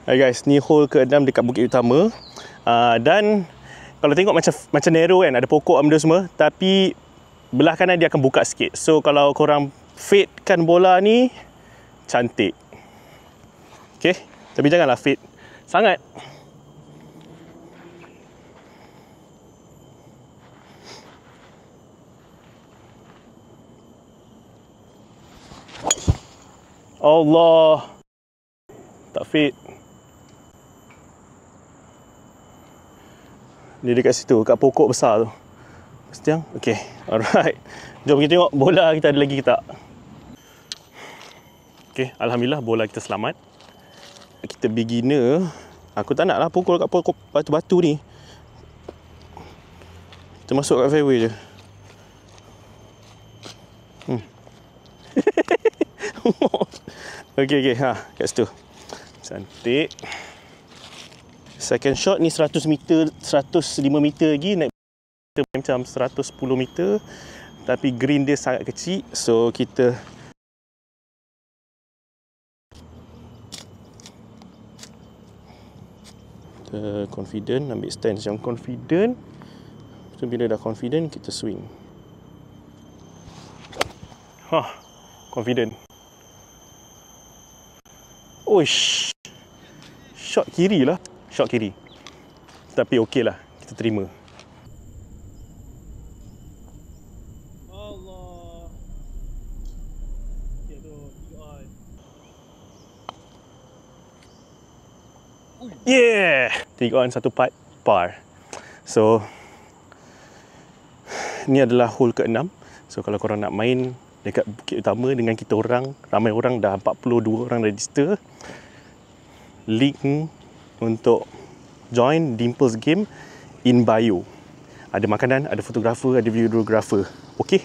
Hai guys, ni hole ke-6 dekat Bukit Utama. Dan kalau tengok macam narrow kan, ada pokok benda semua, tapi belah kanan dia akan buka sikit. So kalau korang fadekan bola ni, cantik. Okay, tapi janganlah fade sangat. Allah, tak fade. Dia dekat situ, kat pokok besar tu. Setiang? Okay, alright. Jom kita tengok bola kita ada lagi ke tak. Okay, Alhamdulillah bola kita selamat. Kita beginner. Aku tak nak lah pukul kat pokok batu-batu ni. Kita masuk kat fairway je. Okay, kat situ. Cantik. Second shot ni 100 meter, 105 meter lagi, naik macam 110 meter, tapi green dia sangat kecil, so kita confident, ambil stance yang confident. So bila dah confident, kita swing. Confident. Oish, shot kiri lah. Shot kiri. Tapi okey lah, kita terima. Allah. Yeah! 3 on 1 putt, par. So ni adalah hole ke-6. So kalau korang nak main dekat Bukit Utama dengan kita orang, ramai orang, dah 42 orang register. Link untuk join Dimples Game in bio. Ada makanan, ada fotografer, ada videographer. Okey?